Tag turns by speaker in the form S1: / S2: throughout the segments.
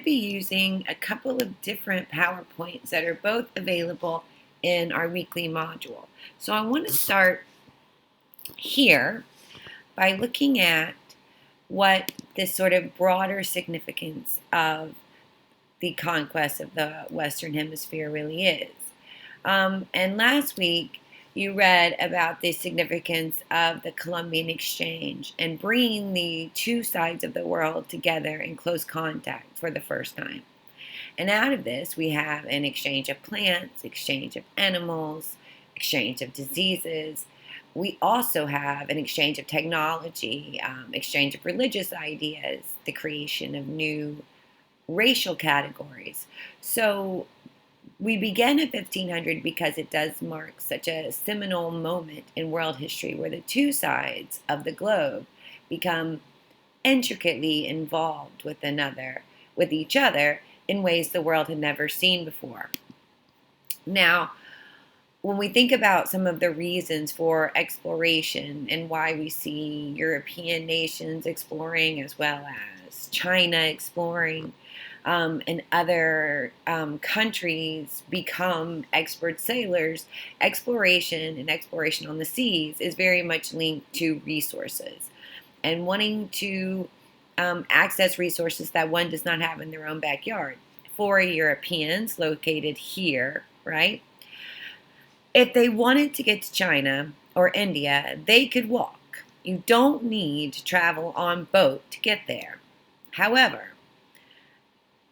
S1: be using a couple of different PowerPoints that are both available in our weekly module. So I want to start here by looking at what this sort of broader significance of the conquest of the Western Hemisphere really is. And last week, you read about the significance of the Columbian Exchange and bringing the two sides of the world together in close contact for the first time. And out of this, we have an exchange of plants, exchange of animals, exchange of diseases. We also have an exchange of technology, exchange of religious ideas, the creation of new racial categories. So we begin at 1500 because it does mark such a seminal moment in world history where the two sides of the globe become intricately involved with each other in ways the world had never seen before. Now, when we think about some of the reasons for exploration and why we see European nations exploring as well as China exploring, and other countries become expert sailors, exploration and exploration on the seas is very much linked to resources and wanting to access resources that one does not have in their own backyard. For Europeans located here, right? If they wanted to get to China or India, they could walk. You don't need to travel on boat to get there. However,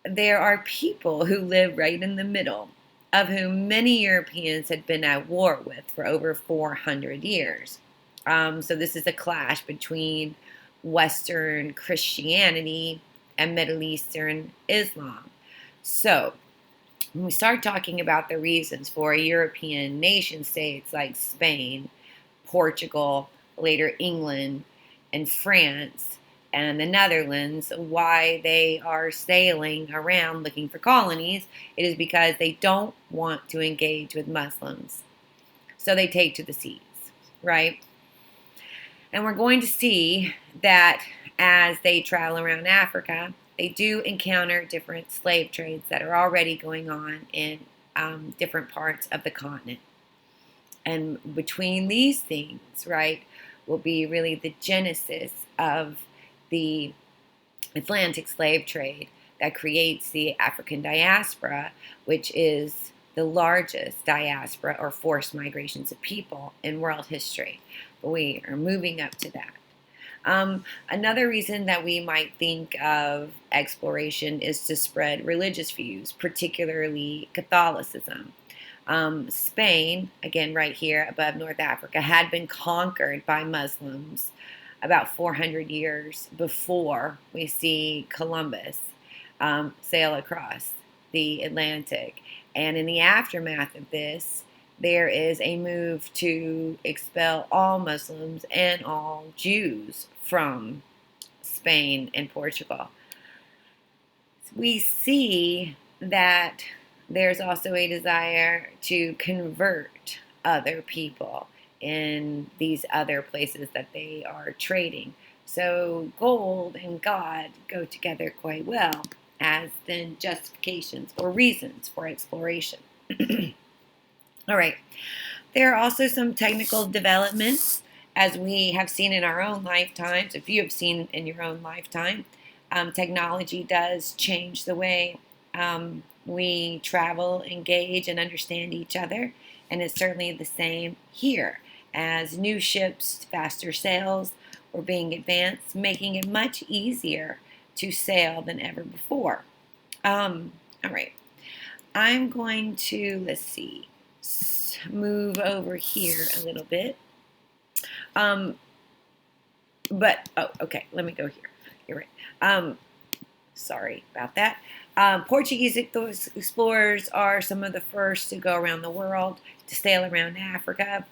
S1: there are people who live right in the middle, of whom many Europeans had been at war with for over 400 years. So this is a clash between Western Christianity and Middle Eastern Islam. So when we start talking about the reasons for European nation states like Spain, Portugal, later England, and France, and the Netherlands, why they are sailing around looking for colonies, it is because they don't want to engage with Muslims. So they take to the seas, right? And we're going to see that as they travel around Africa, they do encounter different slave trades that are already going on in different parts of the continent. And between these things, right, will be really the genesis of the Atlantic slave trade that creates the African diaspora, which is the largest diaspora or forced migrations of people in world history. But we are moving up to that. Another reason that we might think of exploration is to spread religious views, particularly Catholicism. Spain, again right here above North Africa, had been conquered by Muslims about 400 years before we see Columbus sail across the Atlantic. And in the aftermath of this, there is a move to expel all Muslims and all Jews from Spain and Portugal. We see that there's also a desire to convert other people in these other places that they are trading. So gold and God go together quite well as then justifications or reasons for exploration. All right. There are also some technical developments as we have seen in our own lifetimes. If you have seen in your own lifetime, technology does change the way we travel, engage, and understand each other. And it's certainly the same here as new ships, faster sails were being advanced, making it much easier to sail than ever before. All right. I'm going to, let's see, move over here a little bit. Okay, let me go here. You're right. Sorry about that. Portuguese explorers are some of the first to go around the world, to sail around Africa.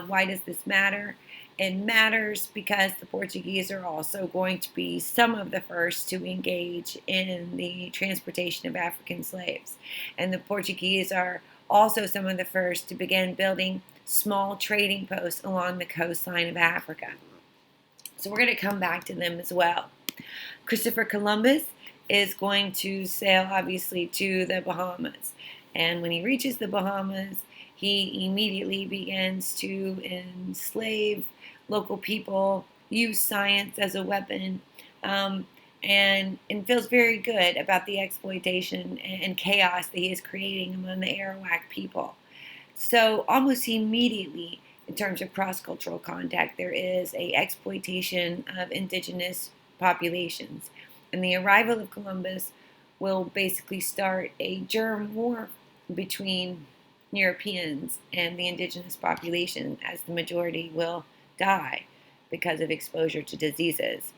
S1: Why does this matter? It matters because the Portuguese are also going to be some of the first to engage in the transportation of African slaves. And the Portuguese are also some of the first to begin building small trading posts along the coastline of Africa. So we're going to come back to them as well. Christopher Columbus is going to sail, obviously, to the Bahamas. And when he reaches the Bahamas, he immediately begins to enslave local people, use science as a weapon, um, and feels very good about the exploitation and chaos that he is creating among the Arawak people. So almost immediately, in terms of cross-cultural contact, there is a exploitation of indigenous populations. And the arrival of Columbus will basically start a germ war between Europeans and the indigenous population, as the majority will die because of exposure to diseases.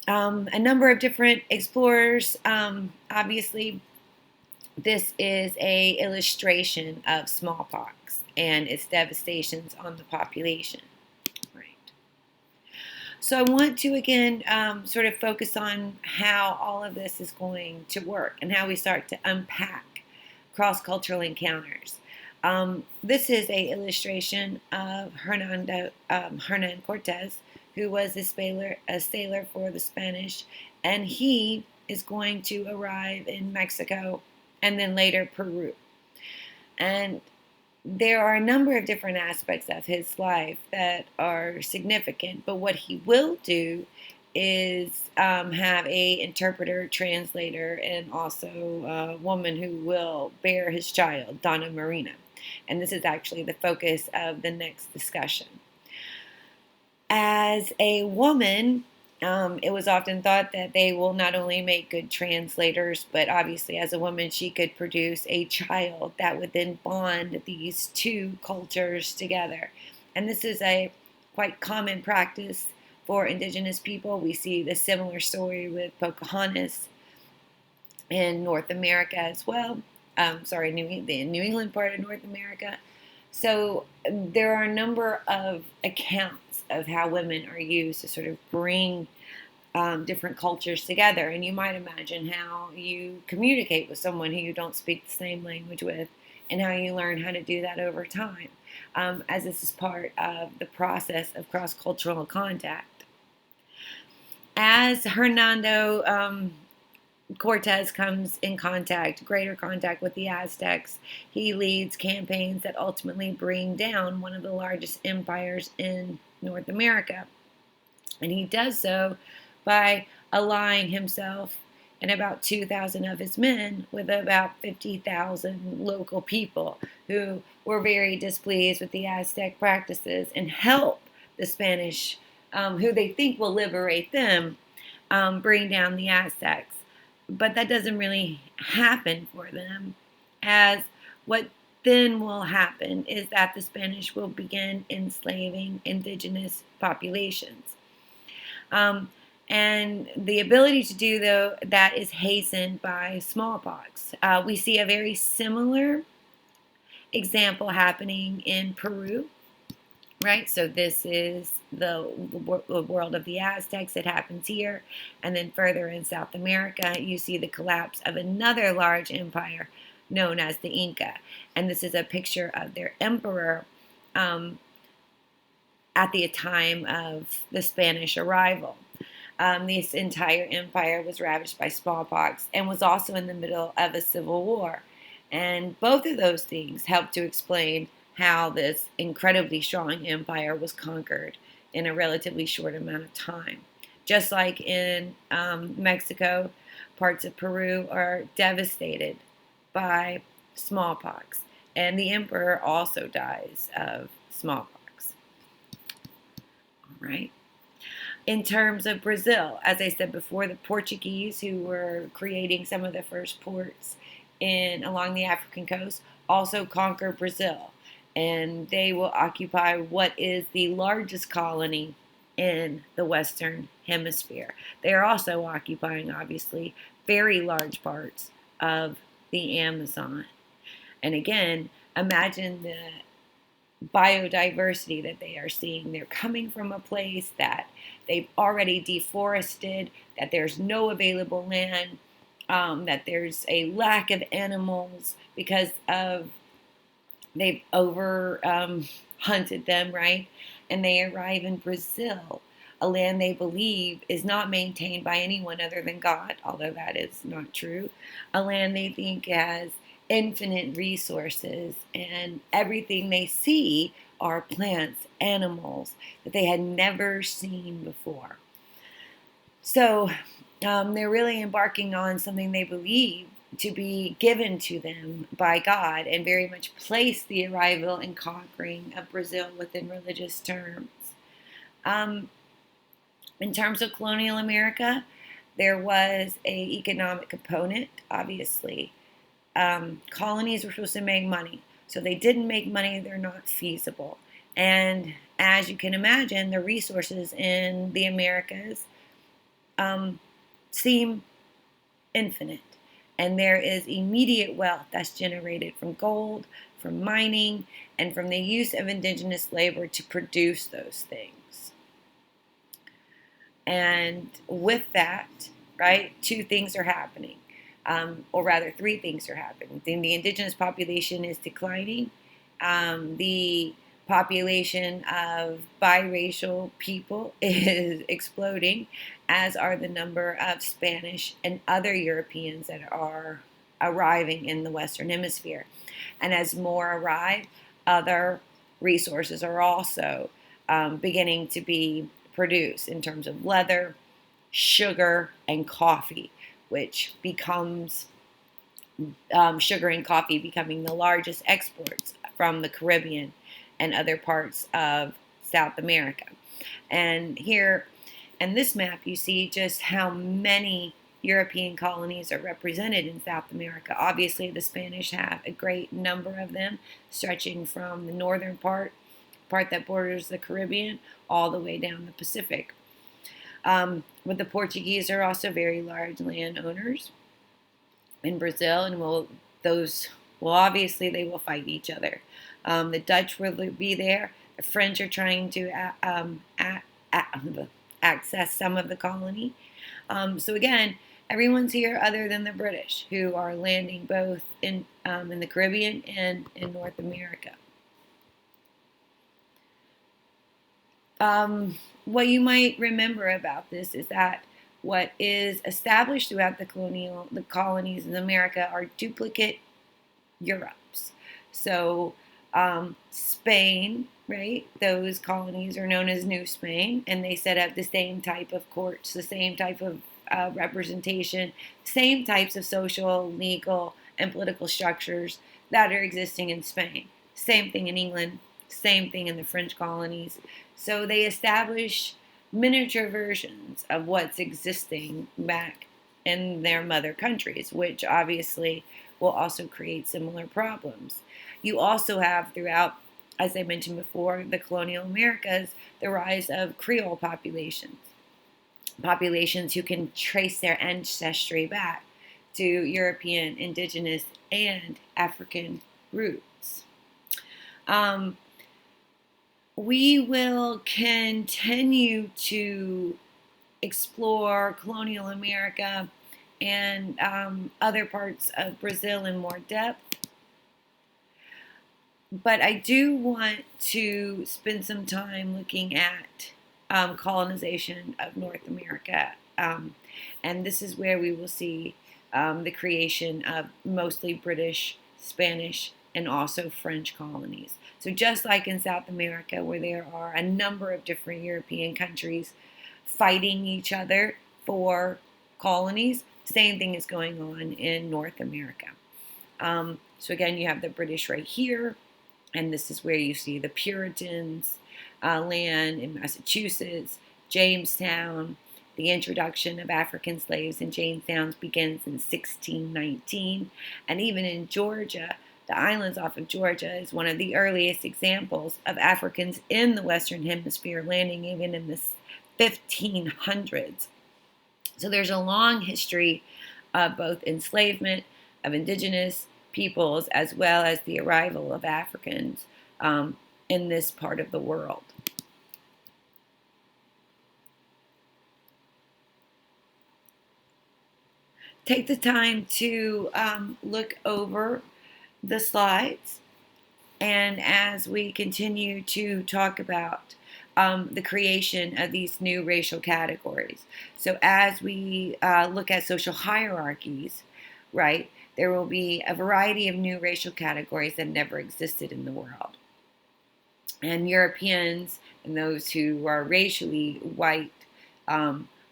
S1: A number of different explorers, obviously, this is a illustration of smallpox and its devastations on the population. Right. So I want to again sort of focus on how all of this is going to work and how we start to unpack cross-cultural encounters. This is a illustration of Hernan Cortez, who was a sailor for the Spanish, and he is going to arrive in Mexico and then later Peru. And there are a number of different aspects of his life that are significant, but what he will do is have a interpreter, translator, and also a woman who will bear his child, Donna Marina. And this is actually the focus of the next discussion. As a woman, it was often thought that they will not only make good translators, but obviously as a woman, she could produce a child that would then bond these two cultures together. And this is a quite common practice for indigenous people. We see the similar story with Pocahontas in North America as well. The New England part of North America. So there are a number of accounts of how women are used to sort of bring different cultures together. And you might imagine how you communicate with someone who you don't speak the same language with and how you learn how to do that over time, as this is part of the process of cross-cultural contact. As Hernando Cortez comes in greater contact with the Aztecs, he leads campaigns that ultimately bring down one of the largest empires in North America. And he does so by allying himself and about 2,000 of his men with about 50,000 local people who were very displeased with the Aztec practices and help the Spanish, who they think will liberate them, bring down the Aztecs. But that doesn't really happen for them, as what then will happen is that the Spanish will begin enslaving indigenous populations. And the ability to do that is hastened by smallpox. We see a very similar example happening in Peru, right? So this is the world of the Aztecs. It happens here. And then further in South America, you see the collapse of another large empire known as the Inca. And this is a picture of their emperor at the time of the Spanish arrival. This entire empire was ravaged by smallpox and was also in the middle of a civil war. And both of those things help to explain how this incredibly strong empire was conquered in a relatively short amount of time. Just like in Mexico, parts of Peru are devastated by smallpox, and the emperor also dies of smallpox. All right. In terms of Brazil, as I said before, the Portuguese, who were creating some of the first ports along the African coast, also conquer Brazil. And they will occupy what is the largest colony in the Western Hemisphere. They are also occupying, obviously, very large parts of the Amazon. And again, imagine the biodiversity that they are seeing. They're coming from a place that they've already deforested, that there's no available land, that there's a lack of animals because of they've over hunted them, right? And they arrive in Brazil a land they believe is not maintained by anyone other than God, although that is not true, a land they think has infinite resources, and everything they see are plants, animals that they had never seen before. So they're really embarking on something they believe to be given to them by God, and very much place the arrival and conquering of Brazil within religious terms. Um, in terms of colonial America, there was a economic component, obviously. Colonies were supposed to make money. So they didn't make money, they're not feasible. And as you can imagine, the resources in the Americas seem infinite. And there is immediate wealth that's generated from gold, from mining, and from the use of indigenous labor to produce those things. And with that, right, two things are happening. Or rather, three things are happening. The indigenous population is declining. The population of biracial people is exploding, as are the number of Spanish and other Europeans that are arriving in the Western Hemisphere. And as more arrive, other resources are also beginning to be produced in terms of leather, sugar, and coffee, which becomes sugar and coffee becoming the largest exports from the Caribbean and other parts of South America. And here in this map, you see just how many European colonies are represented in South America. Obviously, the Spanish have a great number of them, stretching from the northern part that borders the Caribbean, all the way down the Pacific. But the Portuguese are also very large landowners in Brazil, and obviously they will fight each other. The Dutch will be there. The French are trying to access some of the colony. So again, everyone's here other than the British, who are landing both in the Caribbean and in North America. What you might remember about this is that what is established throughout the colonies in America are duplicate Europes. So Spain, right? Those colonies are known as New Spain, and they set up the same type of courts, the same type of representation, same types of social, legal, and political structures that are existing in Spain. Same thing in England, same thing in the French colonies. So they establish miniature versions of what's existing back in their mother countries, which obviously will also create similar problems. You also have throughout, as I mentioned before, the colonial Americas, the rise of Creole populations who can trace their ancestry back to European, indigenous, and African roots. We will continue to explore colonial America and other parts of Brazil in more depth. But I do want to spend some time looking at colonization of North America. And this is where we will see the creation of mostly British, Spanish, and also French colonies. So just like in South America, where there are a number of different European countries fighting each other for colonies, same thing is going on in North America. So again, you have the British right here, and this is where you see the Puritans land in Massachusetts, Jamestown. The introduction of African slaves in Jamestown begins in 1619, and even in Georgia, the islands off of Georgia is one of the earliest examples of Africans in the Western Hemisphere landing even in the 1500s. So there's a long history of both enslavement of indigenous peoples as well as the arrival of Africans in this part of the world. Take the time to look over the slides, and as we continue to talk about the creation of these new racial categories. So as we look at social hierarchies, right, there will be a variety of new racial categories that never existed in the world. And Europeans and those who are racially white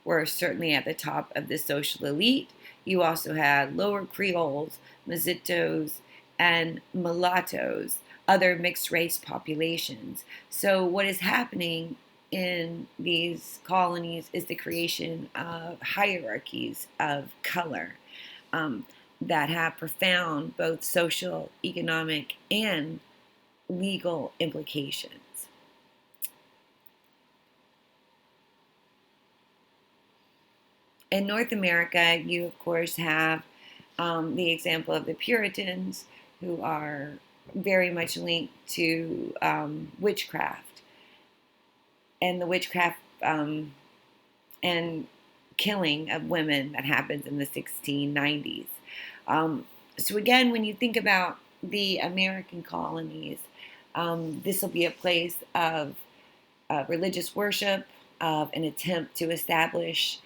S1: were certainly at the top of the social elite. You also had lower Creoles, Mezzitos, and mulattoes, other mixed race populations. So, what is happening in these colonies is the creation of hierarchies of color that have profound both social, economic, and legal implications. In North America, you of course have the example of the Puritans, who are very much linked to witchcraft and the witchcraft and killing of women that happens in the 1690s. So again, when you think about the American colonies, this will be a place of religious worship, of an attempt to establish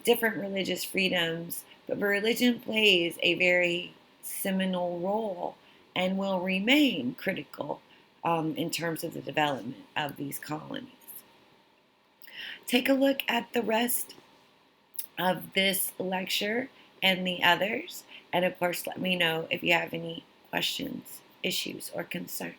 S1: different religious freedoms, but religion plays a very seminal role and will remain critical in terms of the development of these colonies. Take a look at the rest of this lecture and the others, and of course, let me know if you have any questions, issues, or concerns.